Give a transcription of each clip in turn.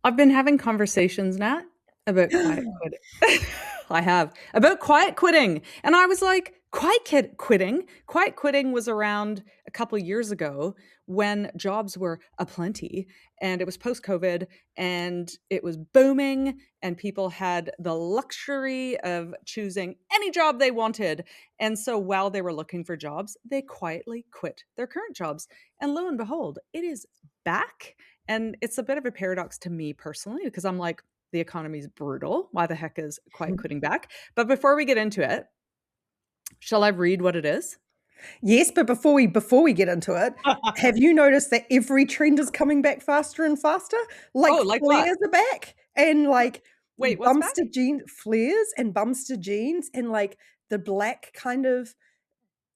I've been having conversations, Nat, about quiet quitting. I have about quiet quitting, and I was like, quitting. Quiet quitting was around a couple years ago when jobs were aplenty, and it was post COVID, and it was booming, and people had the luxury of choosing any job they wanted. And so while they were looking for jobs, they quietly quit their current jobs, and lo and behold, it is back. And it's a bit of a paradox to me personally because I'm like, the economy's brutal. Why the heck is quiet quitting back? But before we get into it, shall I read what it is? Yes, but before we get into it, have you noticed that every trend is coming back faster and faster? Like Oh, like what? flares are back and like Wait, what's back? bumster jeans, flares and bumster jeans and like the black kind of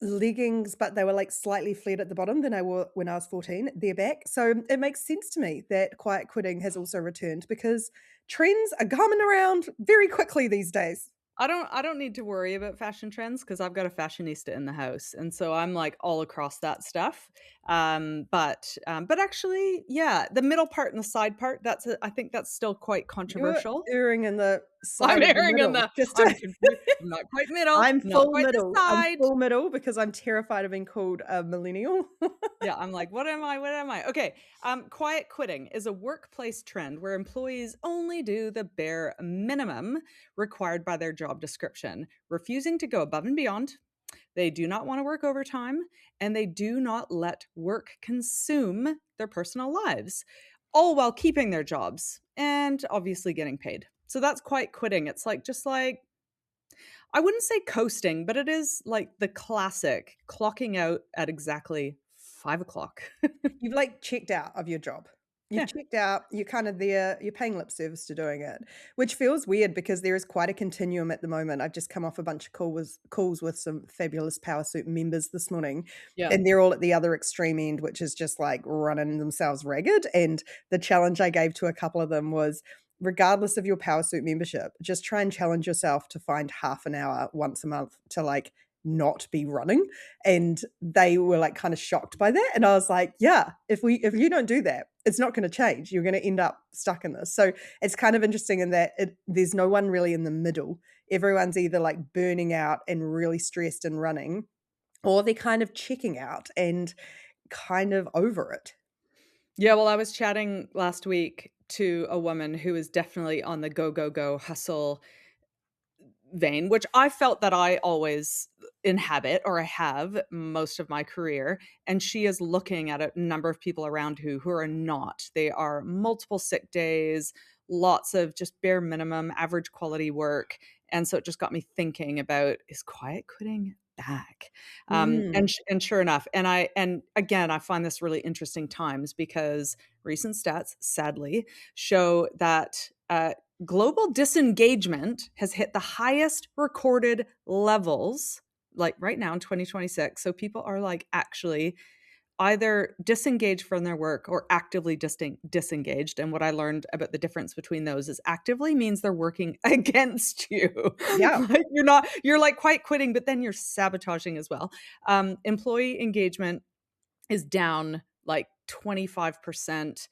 leggings, but they were like slightly flared at the bottom than I wore when I was 14. They're back. So it makes sense to me that quiet quitting has also returned because trends are coming around very quickly these days. I don't need to worry about fashion trends because I've got a fashionista in the house, and so I'm like all across that stuff. But actually, yeah, the middle part and the side part, I think that's still quite You're controversial. erring in the I'm side of the erring in middle. the Just I'm confused. I'm not quite middle, I'm not full quite the middle. I'm side. full middle because I'm terrified of being called a millennial. Yeah, I'm like, what am I? What am I? Okay. Quiet quitting is a workplace trend where employees only do the bare minimum required by their job description, refusing to go above and beyond. They do not want to work overtime, and they do not let work consume their personal lives, all while keeping their jobs and obviously getting paid. So that's quiet quitting. It's like just like I wouldn't say coasting, but it is like the classic clocking out at exactly 5 o'clock. You've like checked out of your job. You've Yeah. checked out, you're kind of there, you're paying lip service to doing it, which feels weird because there is quite a continuum at the moment. I've just come off a bunch of calls with some fabulous Powrsuit members this morning, Yeah. and they're all at the other extreme end, which is just like running themselves ragged. And the challenge I gave to a couple of them was regardless of your Powrsuit membership, just try and challenge yourself to find half an hour once a month to like not be running. And they were like kind of shocked by that, and I was like, yeah, if you don't do that, it's not going to change. You're going to end up stuck in this. So it's kind of interesting in that there's no one really in the middle. Everyone's either like burning out and really stressed and running, or they're kind of checking out and kind of over it. Yeah, well, I was chatting last week to a woman who is definitely on the go, go, go hustle vein, which I felt that I always inhabit or I have most of my career. And she is looking at a number of people around who are not. They are multiple sick days, lots of just bare minimum, average quality work. And so it just got me thinking about is quiet quitting back? Mm. And sure enough, and again, I find this really interesting times because recent stats, sadly, show that global disengagement has hit the highest recorded levels like right now in 2026. So people are like actually either disengaged from their work or actively disengaged. And what I learned about the difference between those is actively means they're working against you. Yeah. Like you're like quite quitting, but then you're sabotaging as well. Employee engagement is down like 25%.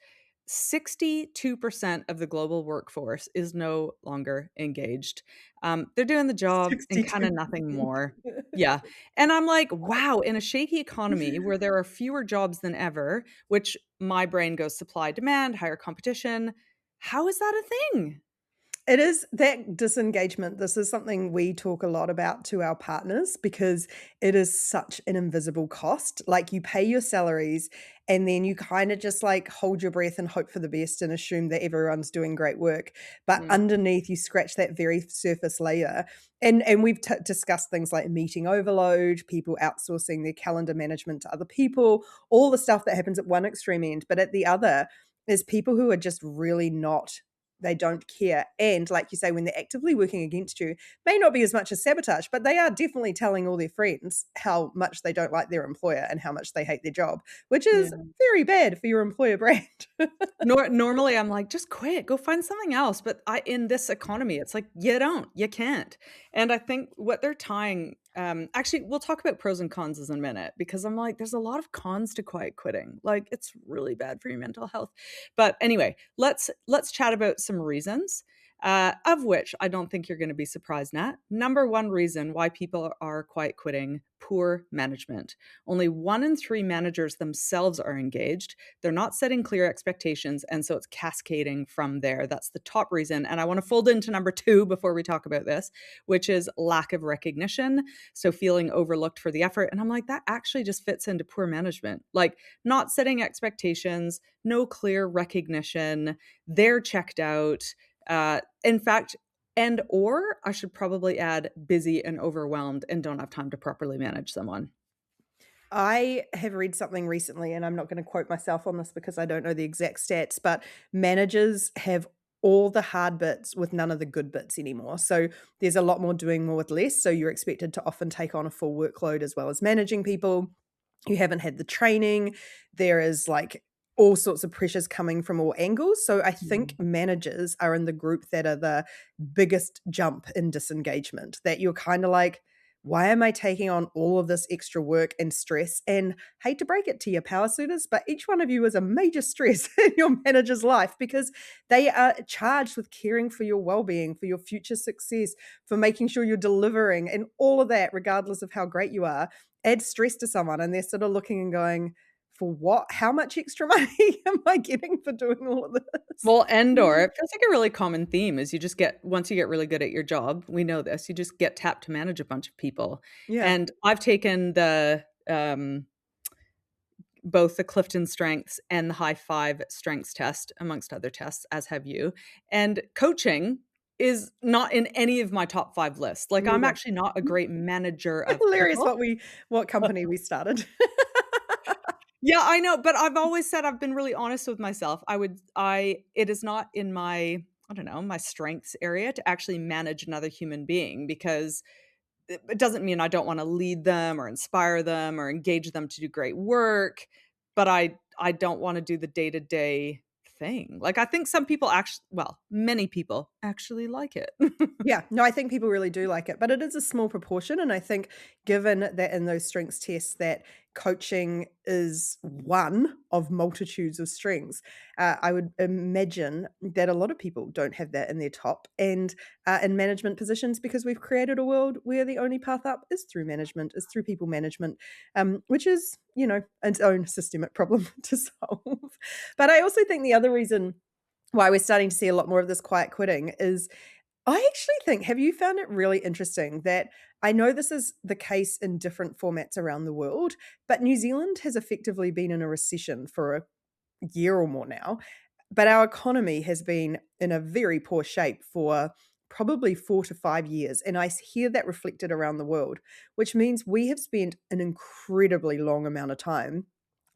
62% of the global workforce is no longer engaged. They're doing the job and kind of nothing 62%. more. Yeah. And I'm like, wow, in a shaky economy where there are fewer jobs than ever, which my brain goes supply, demand, higher competition. How is that a thing? It is that disengagement. This is something we talk a lot about to our partners because it is such an invisible cost. Like you pay your salaries and then you kind of just like hold your breath and hope for the best and assume that everyone's doing great work. But Mm, underneath, you scratch that very surface layer. And we've discussed things like meeting overload, people outsourcing their calendar management to other people, all the stuff that happens at one extreme end. But at the other, is people who are just really not, they don't care. And like you say, when they're actively working against you, may not be as much as sabotage, but they are definitely telling all their friends how much they don't like their employer and how much they hate their job, which is yeah. very bad for your employer brand. Normally, I'm like, just quit, go find something else. But in this economy, it's like you can't. And I think what they're tying Actually, we'll talk about pros and cons in a minute because I'm like, there's a lot of cons to quiet quitting. Like, it's really bad for your mental health. But anyway, let's chat about some reasons. Of which I don't think you're going to be surprised, Nat. Number one reason why people are quiet quitting: poor management. Only 1 in 3 managers themselves are engaged. They're not setting clear expectations, and so it's cascading from there. That's the top reason. And I want to fold into number two before we talk about this, which is lack of recognition. So feeling overlooked for the effort. And I'm like, that actually just fits into poor management. Like, not setting expectations, no clear recognition, they're checked out. In fact, and or I should probably add busy and overwhelmed and don't have time to properly manage someone. I have read something recently, and I'm not going to quote myself on this because I don't know the exact stats, but managers have all the hard bits with none of the good bits anymore. So there's a lot more doing more with less. So you're expected to often take on a full workload as well as managing people. You haven't had the training. There is like all sorts of pressures coming from all angles. So I think Mm. managers are in the group that are the biggest jump in disengagement, that you're kind of like, why am I taking on all of this extra work and stress? And hate to break it to your power suitors, but each one of you is a major stress in your manager's life because they are charged with caring for your well-being, for your future success, for making sure you're delivering and all of that, regardless of how great you are, adds stress to someone. And they're sort of looking and going, for what? How much extra money am I getting for doing all of this? Well, and or it feels like a really common theme is you just get once you get really good at your job, we know this, you just get tapped to manage a bunch of people. Yeah. And I've taken the both the Clifton Strengths and the High Five Strengths test, amongst other tests, as have you. And coaching is not in any of my top 5 lists. Like, I'm Neither. actually not a great manager of Hilarious people. what company we started. Yeah, I know, but I've always said I've been really honest with myself. I it is not in my, I don't know, my strengths area to actually manage another human being because it doesn't mean I don't wanna lead them or inspire them or engage them to do great work, but I don't wanna do the day-to-day thing. Like, I think some people actually, well, many people actually like it. Yeah, no, I think people really do like it, but it is a small proportion, and I think given that in those strengths tests that coaching is one of multitudes of strengths, I would imagine that a lot of people don't have that in their top and in management positions because we've created a world where the only path up is through management, is through people management, which is, you know, its own systemic problem to solve. But I also think the other reason why we're starting to see a lot more of this quiet quitting is I actually think, have you found it really interesting that I know this is the case in different formats around the world, but New Zealand has effectively been in a recession for a year or more now, but our economy has been in a very poor shape for probably 4 to 5 years, and hear that reflected around the world, which means we have spent an incredibly long amount of time,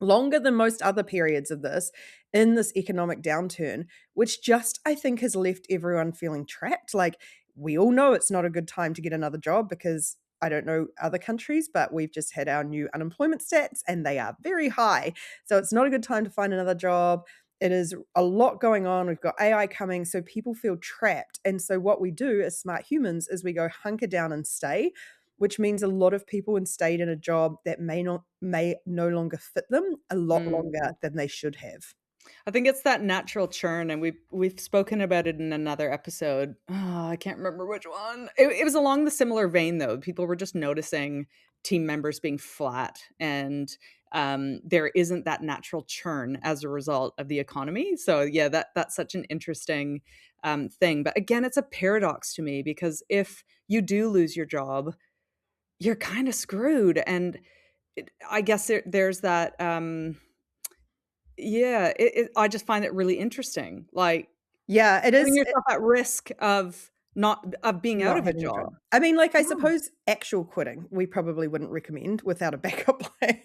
longer than most other periods of this, in this economic downturn, which just, I think, has left everyone feeling trapped. Like, we all know it's not a good time to get another job because I don't know other countries, but we've just had our new unemployment stats and they are very high. So it's not a good time to find another job. It is a lot going on. We've got AI coming, so people feel trapped. And so what we do as smart humans is we go hunker down and stay, which means a lot of people stayed in a job that may no longer fit them a lot Mm. longer than they should have. I think it's that natural churn, and we've spoken about it in another episode. Oh, I can't remember which one. It was along the similar vein, though. People were just noticing team members being flat, and there isn't that natural churn as a result of the economy. So yeah, that's such an interesting thing. But again, it's a paradox to me because if you do lose your job, you're kind of screwed, and I guess there's that. Yeah, I just find it really interesting, like, Yeah, it putting is. yourself at risk of being out Not of a having a job. job. I mean, like, I Yeah. suppose actual quitting, we probably wouldn't recommend without a backup plan.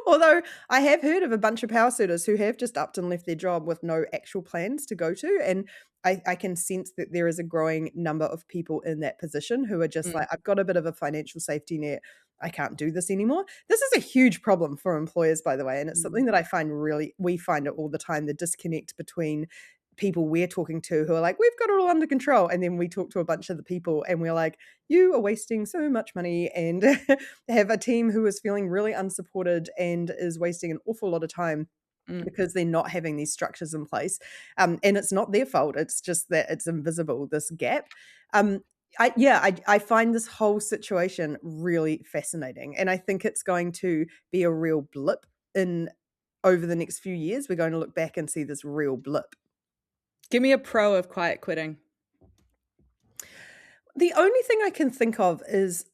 Although I have heard of a bunch of power suitors who have just upped and left their job with no actual plans to go to, and I can sense that there is a growing number of people in that position who are just Mm, like, "I've got a bit of a financial safety net. I can't do this anymore." This is a huge problem for employers, by the way, and it's mm. something that I find really we find it all the time, the disconnect between people we're talking to who are like, "We've got it all under control," and then we talk to a bunch of the people and we're like, "You are wasting so much money," and have a team who is feeling really unsupported and is wasting an awful lot of time Mm. because they're not having these structures in place. And it's not their fault. It's just that it's invisible, this gap. Um, I find this whole situation really fascinating. And I think it's going to be a real blip in over the next few years. We're going to look back and see this real blip. Give me a pro of quiet quitting. The only thing I can think of is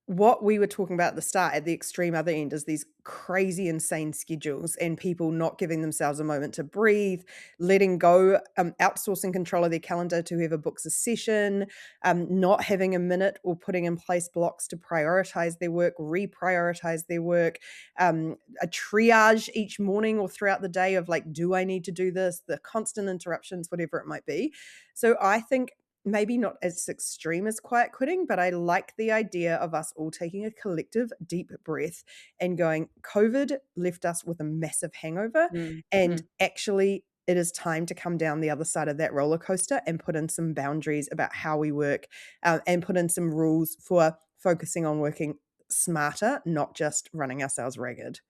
what we were talking about at the start, at the extreme other end, is these crazy, insane schedules and people not giving themselves a moment to breathe, letting go, outsourcing control of their calendar to whoever books a session, not having a minute or putting in place blocks to prioritize their work, reprioritize their work, a triage each morning or throughout the day of like, do I need to do this? The constant interruptions, whatever it might be. So I think maybe not as extreme as quiet quitting, but I like the idea of us all taking a collective deep breath and going, COVID left us with a massive hangover. Mm, And mm. actually, it is time to come down the other side of that roller coaster and put in some boundaries about how we work, and put in some rules for focusing on working smarter, not just running ourselves ragged.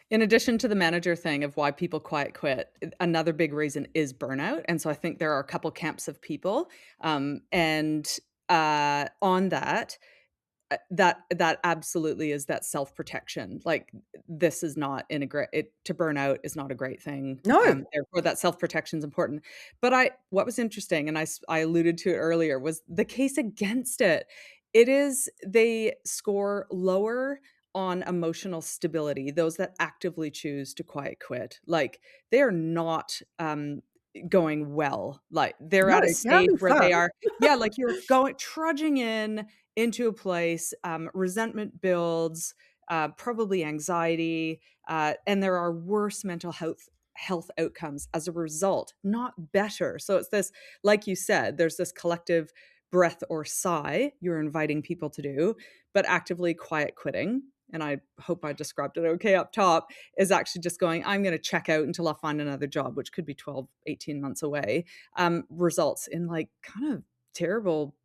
In addition to the manager thing of why people quiet quit, another big reason is burnout, and so I think there are a couple camps of people, on that, that absolutely is that self-protection, like, this is not in a great it to burn out is not a great thing, No, therefore, that self-protection is important, but what was interesting, and I alluded to it earlier, was the case against it. It is they score lower on emotional stability, those that actively choose to quiet quit, like, they are not, going well, like, they're no, at a it can't stage be where they fun. are yeah, like, you're going trudging in into a place, resentment builds, probably anxiety, and there are worse mental health outcomes as a result, not better. So it's this, like you said, there's this collective breath or sigh you're inviting people to do, but actively quiet quitting. And I hope I described it okay up top, is actually just going, I'm going to check out until I find another job, which could be 12, 18 months away, results in like kind of terrible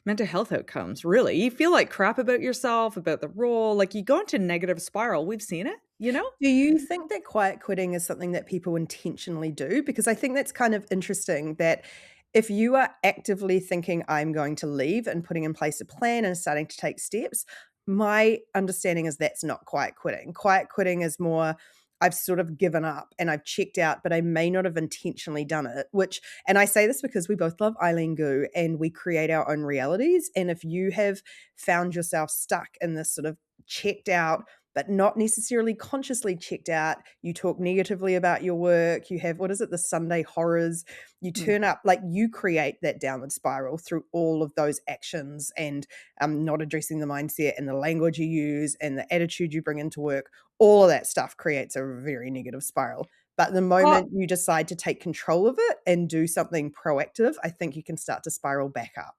mental health outcomes, really. You feel like crap about yourself, about the role, like you go into a negative spiral. We've seen it, you know? Do you think that quiet quitting is something that people intentionally do? Because I think that's kind of interesting that if you are actively thinking, I'm going to leave and putting in place a plan and starting to take steps, my understanding is that's not quiet quitting. Quiet quitting is more, I've sort of given up and I've checked out, but I may not have intentionally done it, which, and I say this because we both love Eileen Gu and we create our own realities. And if you have found yourself stuck in this sort of checked out, but not necessarily consciously checked out. You talk negatively about your work. You have, what is it, the Sunday horrors. You Mm. turn up, like you create that downward spiral through all of those actions and not addressing the mindset and the language you use and the attitude you bring into work. All of that stuff creates a very negative spiral. But the Uh, moment you decide to take control of it and do something proactive, I think you can start to spiral back up.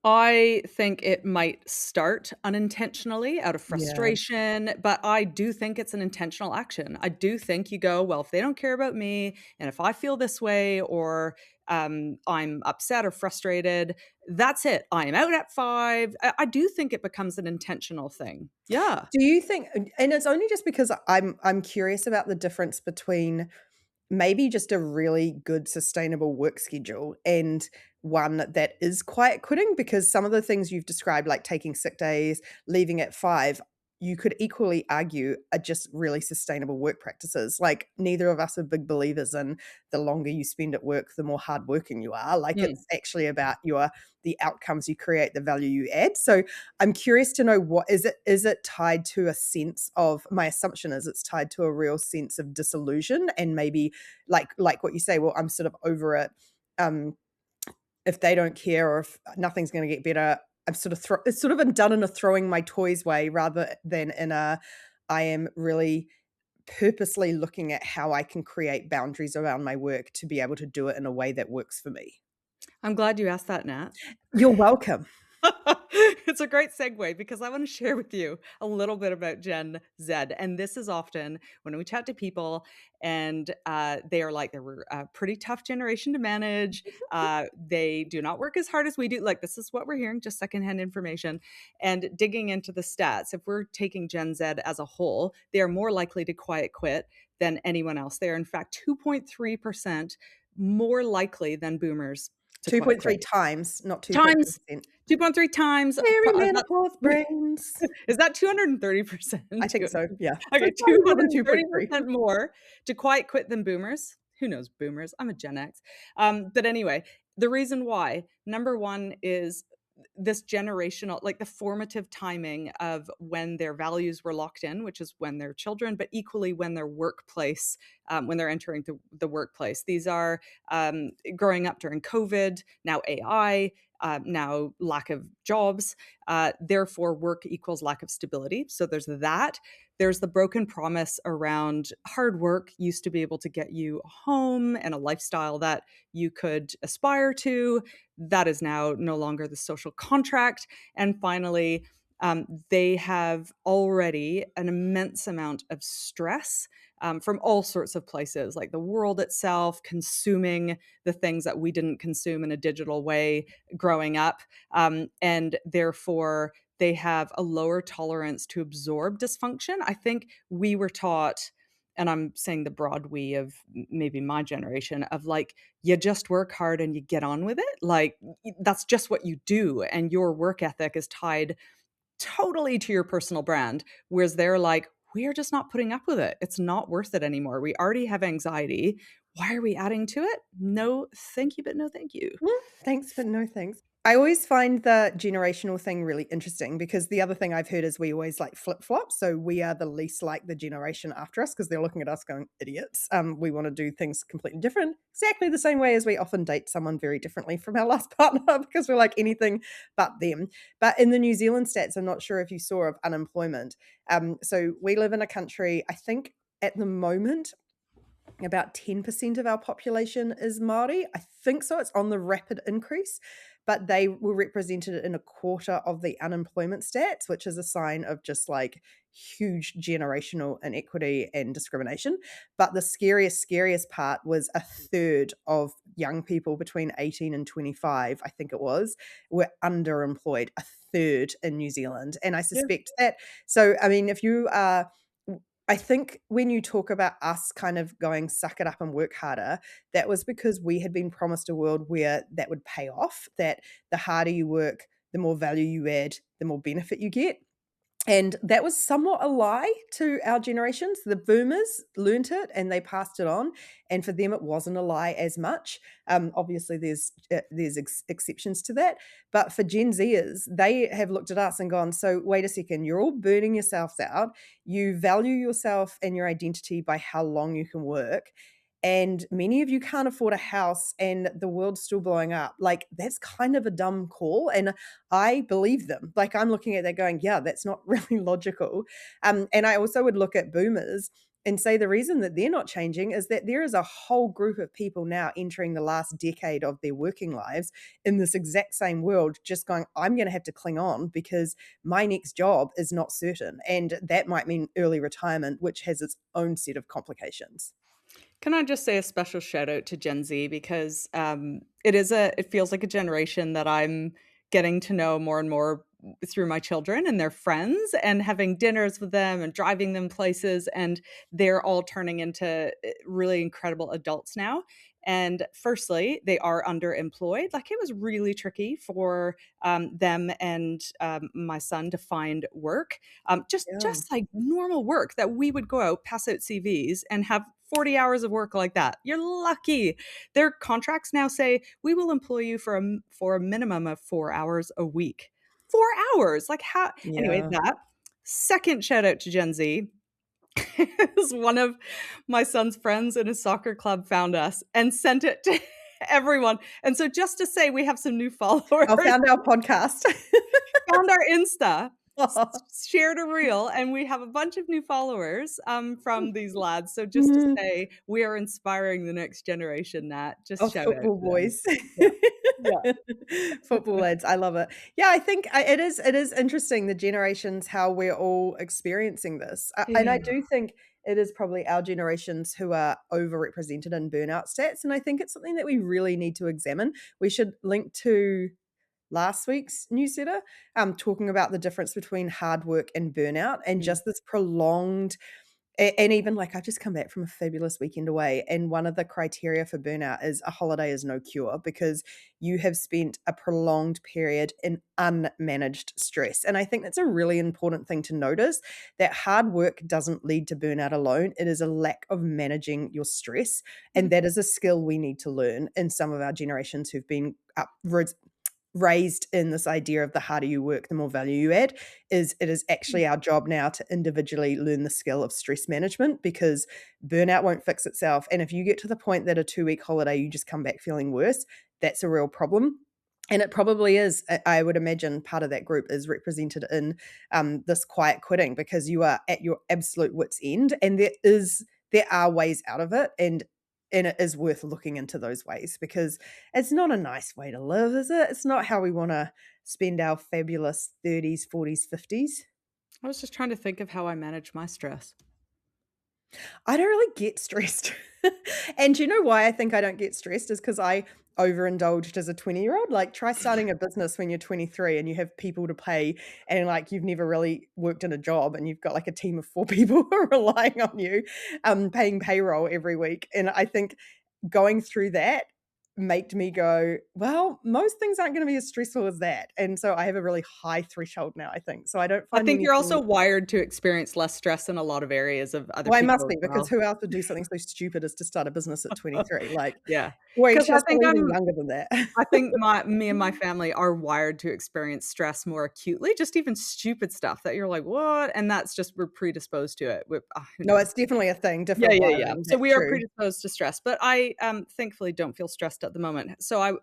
I think it might start unintentionally out of Yeah. frustration, but I do think it's an intentional action. I do think you go, well, if they don't care about me, and if I feel this way, or I'm upset or frustrated, that's it. I am out at 5. I do think it becomes an intentional thing. Yeah. Do you think, and it's only just because I'm curious about the difference between maybe just a really good sustainable work schedule and one that is quiet quitting, because some of the things you've described, like taking sick days, leaving at 5, you could equally argue are just really sustainable work practices. Like neither of us are big believers in the longer you spend at work, the more hardworking you are. Like Mm. it's actually about the outcomes you create, the value you add. So I'm curious to know, what is it tied to a sense of, my assumption is it's tied to a real sense of disillusion and maybe like what you say, well, I'm sort of over it. Um, if they don't care or if nothing's going to get better, I'm sort of it's sort of done in a throwing my toys way rather than in a, I am really purposely looking at how I can create boundaries around my work to be able to do it in a way that works for me. I'm glad you asked that, Nat. You're welcome. It's a great segue because I want to share with you a little bit about Gen Z. And this is often when we chat to people and they are like, they were a pretty tough generation to manage. They do not work as hard as we do. Like, this is what we're hearing, just secondhand information. And digging into the stats, if we're taking Gen Z as a whole, they are more likely to quiet quit than anyone else. They are, in fact, 2.3% more likely than boomers to quiet 2.3 quit. times, not Times 2.3%. 2.3 times that Perimenopause brains. is that 230%? I think so, yeah. So Okay, slightly more than 2.3. 230% more to quiet quit than boomers. Who knows boomers? I'm a Gen X. But anyway, the reason why, number 1 is this generational, like the formative timing of when their values were locked in, which is when they're children, but equally when their workplace, when they're entering the workplace. These are growing up during COVID, now AI, now lack of jobs. Therefore, work equals lack of stability. So there's that. There's the broken promise around hard work used to be able to get you a home and a lifestyle that you could aspire to. That is now no longer the social contract. And finally, they have already an immense amount of stress from all sorts of places, like the world itself, consuming the things that we didn't consume in a digital way growing up. And therefore, they have a lower tolerance to absorb dysfunction. I think we were taught, and I'm saying the broad we of maybe my generation, of like, you just work hard and you get on with it. Like, that's just what you do. And your work ethic is tied totally to your personal brand. Whereas they're like, we're just not putting up with it. It's not worth it anymore. We already have anxiety. Why are we adding to it? No, thank you, but no, thank you. Thanks, but no thanks. I always find the generational thing really interesting because the other thing I've heard is we always like flip flop. So we are the least like the generation after us because they're looking at us going, idiots. We want to do things completely different, exactly the same way as we often date someone very differently from our last partner because we're like anything but them. But in the New Zealand stats, I'm not sure if you saw of unemployment. So we live in a country, I think at the moment, about 10% of our population is Māori. I think so. It's on the rapid increase, but they were represented in a quarter of the unemployment stats, which is a sign of just like huge generational inequity and discrimination. But the scariest part was a third of young people between 18 and 25, I think it was, were underemployed, a third in New Zealand. And I Yeah. suspect that. So, I mean, if you are I think when you talk about us kind of going, suck it up and work harder, that was because we had been promised a world where that would pay off, that the harder you work, the more value you add, the more benefit you get. And that was somewhat a lie to our generations. The boomers learnt it and they passed it on, and for them it wasn't a lie as much. Obviously, there's exceptions to that, but for Gen Zers, they have looked at us and gone, "So wait a second, you're all burning yourselves out. You value yourself and your identity by how long you can work." And many of you can't afford a house and the world's still blowing up. Like, that's kind of a dumb call. And I believe them. Like, I'm looking at that going, yeah, that's not really logical. And I also would look at boomers and say the reason that they're not changing is that there is a whole group of people now entering the last decade of their working lives in this exact same world, just going, I'm going to have to cling on because my next job is not certain. And that might mean early retirement, which has its own set of complications. Can I just say a special shout out to Gen Z because it feels like a generation that I'm getting to know more and more through my children and their friends and having dinners with them and driving them places, and they're all turning into really incredible adults now. And firstly, they are underemployed. Like, it was really tricky for them and my son to find work, Yeah. just like normal work that we would go out, pass out CVs, and have 40 hours of work like that. You're lucky. Their contracts now say we will employ you for a minimum of 4 hours a week. 4 hours. Like, how? Anyway, Yeah. that second shout out to Gen Z is one of my son's friends in his soccer club found us and sent it to everyone. And so, just to say we have some new followers, I found our podcast. found our Insta, shared a reel, and we have a bunch of new followers from these lads. So just to Mhm. say, we are inspiring the next generation. Nat, just Of shout out football to them. boys. Yeah. Yeah. Football lads, I love it. Yeah, I think it is interesting, the generations, how we're all experiencing this, and I Yeah. do think it is probably our generations who are overrepresented in burnout stats, and I think it's something that we really need to examine. We should link to last week's newsletter, talking about the difference between hard work and burnout and Mm, just this prolonged and even like I've just come back from a fabulous weekend away, and one of the criteria for burnout is a holiday is no cure because you have spent a prolonged period in unmanaged stress. And I think that's a really important thing to notice that hard work doesn't lead to burnout alone. It is a lack of managing your stress. And mm, that is a skill we need to learn in some of our generations who've been raised in this idea of the harder you work, the more value you add, is it is mm. actually our job now to individually learn the skill of stress management because burnout won't fix itself. And if you get to the point that a 2-week holiday, you just come back feeling worse, that's a real problem. And it probably is, I would imagine part of that group is represented in this quiet quitting because you are at your absolute wit's end and there are ways out of it and it is worth looking into those ways because it's not a nice way to live, is it? It's not how we wanna spend our fabulous 30s, 40s, 50s. I was just trying to think of how I manage my stress. I don't really get stressed. And do you know why I think I don't get stressed is because I overindulged as a 20-year-old. Like, try starting a business when you're 23 and you have people to pay and, like, you've never really worked in a job and you've got, like, a team of 4 people who are relying on you, paying payroll every week. And I think going through that made me go, "Well, most things aren't gonna be as stressful as that." And so I have a really high threshold now, I think. So I don't I find think you're anything. also wired to experience less stress in a lot of areas of other Well, I must people as be because well. who else would do something so stupid as to start a business at 23? Like, Yeah, wait, because she was probably even younger than that. I think me and my family are wired to experience stress more acutely, just even stupid stuff that you're like, "What?" And that's just we're predisposed to it. Who No, knows? it's definitely a thing, Yeah, different yeah, yeah. wiring, So that's we are true. predisposed to stress, but I, thankfully don't feel stressed at the moment.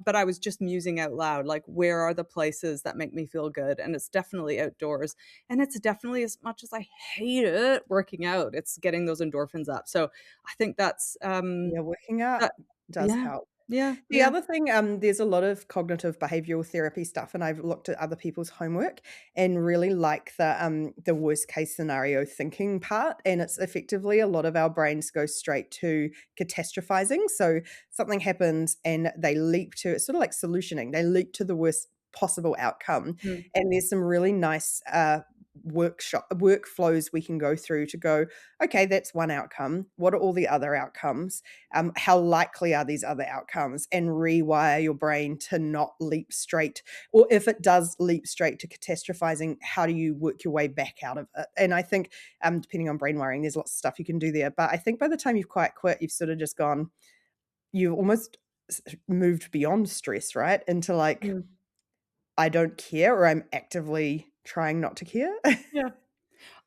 But I was just musing out loud, like, where are the places that make me feel good? And it's definitely outdoors, and it's definitely as much as I hate it working out, it's getting those endorphins up. So I think that's, Yeah, working out that does yeah, help. yeah, The yeah. other thing, there's a lot of cognitive behavioral therapy stuff, and I've looked at other people's homework and really like the worst case scenario thinking part. And it's effectively a lot of our brains go straight to catastrophizing. So something happens and they leap to it's sort of like solutioning. They leap to the worst possible outcome. Mm, And there's some really nice workflows we can go through to go, okay, that's one outcome. What are all the other outcomes? How likely are these other outcomes, and rewire your brain to not leap straight, or if it does leap straight to catastrophizing, how do you work your way back out of it? And I think depending on brain wiring, there's lots of stuff you can do there, but I think by the time you've quite quit, you've sort of just gone, you've almost moved beyond stress, right, into like, mm. I don't care, or I'm actively trying not to care. Yeah.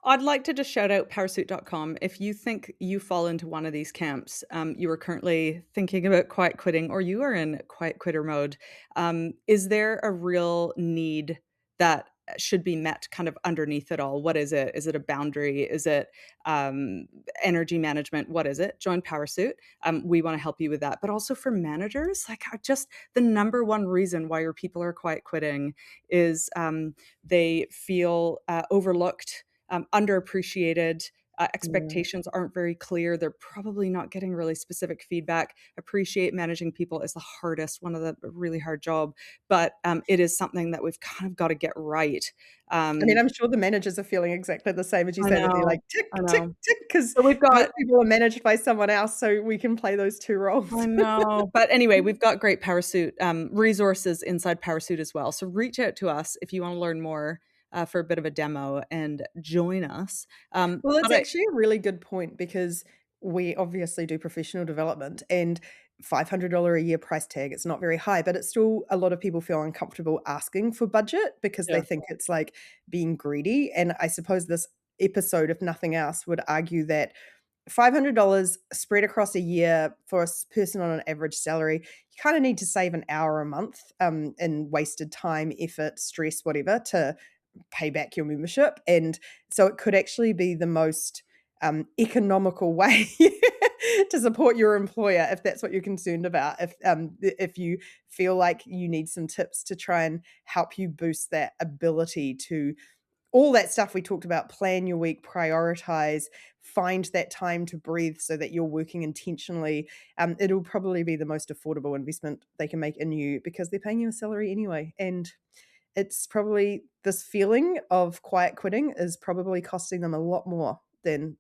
I'd like to just shout out Powrsuit.com. If you think you fall into one of these camps, you are currently thinking about quiet quitting or you are in quiet quitter mode, is there a real need that should be met kind of underneath it all? What is it? Is it a boundary? Is it um, energy management? What is it? Join Powrsuit. We want to help you with that. But also for managers, like just the number one reason why your people are quiet quitting is they feel overlooked, underappreciated. Yeah. Expectations aren't very clear. They're probably not getting really specific feedback. Appreciate managing people is the hardest, one of the really hard job, but it is something that we've kind of got to get right. I mean, Um, I'm sure the managers are feeling exactly the same as you I say that they're know, like, "Tick, I tick, know. tick," because So we've most got people are managed by someone else, so we can play those 2 roles. I know. But anyway, we've got great Powrsuit resources inside Powrsuit as well. So reach out to us if you want to learn more for a bit of a demo and join us. Well, it's But I, actually a really good point because we obviously do professional development and $500 a year price tag, it's not very high, but it's still a lot of people feel uncomfortable asking for budget because they yeah. think it's like being greedy. And I suppose this episode, if nothing else, would argue that $500 spread across a year for a person on an average salary, you kind of need to save an hour a month in wasted time, effort, stress, whatever, to pay back your membership. And so it could actually be the most economical way to support your employer if that's what you're concerned about. If you feel like you need some tips to try and help you boost that ability to all that stuff we talked about, plan your week, prioritize, find that time to breathe so that you're working intentionally. It'll probably be the most affordable investment they can make in you because they're paying you a salary anyway. And it's probably this feeling of quiet quitting is probably costing them a lot more than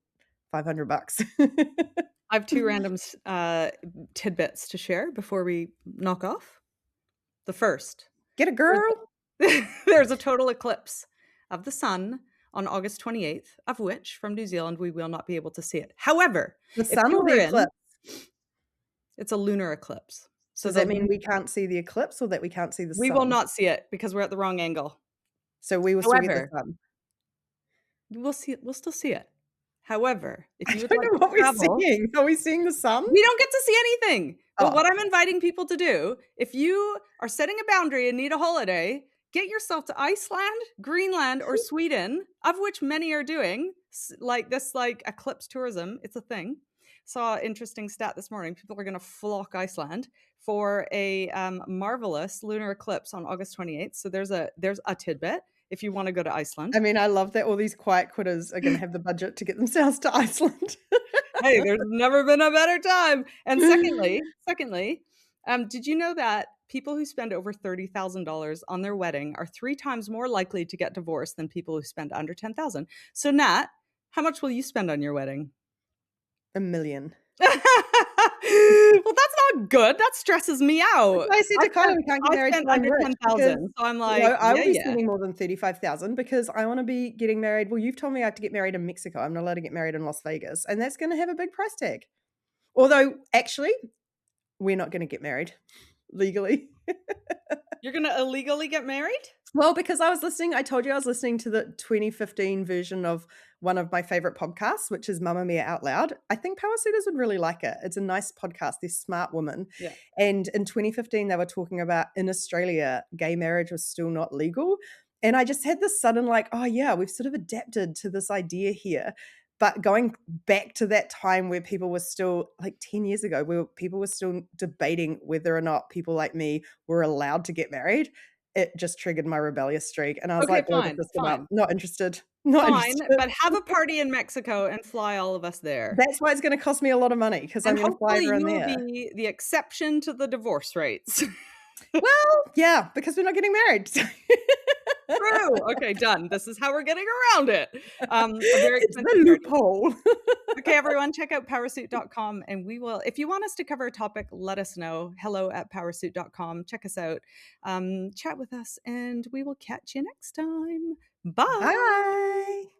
$500. I have two random tidbits to share before we knock off. The first, Get a there's girl. there's a total eclipse of the sun on August 28th, of which from New Zealand we will not be able to see it. However, The if sun you or were the in, eclipse? it's a lunar eclipse. So Does that mean we can't see the eclipse or that we can't see the we will sun? not see it because we're at the wrong angle. So we will still get the However, sun. we'll still see it. However, if I you would don't like know to what we're travel, seeing. Are we seeing the sun? we don't get to see anything. But Oh, what I'm inviting people to do, if you are setting a boundary and need a holiday, get yourself to Iceland, Greenland, or Sweden, of which many are doing, like this, like eclipse tourism. It's a thing. Saw an interesting stat this morning. People are going to flock Iceland for a marvelous lunar eclipse on August 28th. So there's a tidbit if you want to go to Iceland. I mean, I love that all these quiet quitters are gonna have the budget to get themselves to Iceland. Hey, there's never been a better time. And secondly, did you know that people who spend over $30,000 on their wedding are 3 times more likely to get divorced than people who spend under 10,000? So Nat, how much will you spend on your wedding? $1 million. Well, that's not good. That stresses me out. I said to Kyla we can't get I married spent till I'm under rich because 10,000. So I'm no, like, I will yeah, be yeah. spending more than 35,000 because I wanna be getting married. Well, you've told me I have to get married in Mexico. I'm not allowed to get married in Las Vegas, and that's gonna have a big price tag. Although, actually, we're not gonna get married legally. You're going to illegally get married? Well, because I told you I was listening to the 2015 version of one of my favorite podcasts, which is Mamma Mia Out Loud. I think Powrsuiters would really like it. It's a nice podcast. They're smart women. Yeah. And in 2015, they were talking about in Australia, gay marriage was still not legal. And I just had this sudden like, oh yeah, we've sort of adapted to this idea here. But going back to that time where people were still like 10 years ago, where people were still debating whether or not people like me were allowed to get married, it just triggered my rebellious streak. And I was Okay, like, boy, fine, this came up. fine. Not interested. Not Fine, interested. but have a party in Mexico and fly all of us there. That's why it's going to cost me a lot of money because I'm And going to fly hopefully everyone you will there. be the exception to the divorce rates. Well, yeah, because we're not getting married. True. Okay, done. This is how we're getting around it. A very It's the expensive marriage. loophole. Okay, everyone, check out powrsuit.com and we will, if you want us to cover a topic, let us know. hello@powrsuit.com. Check us out. Chat with us and we will catch you next time. Bye. Bye.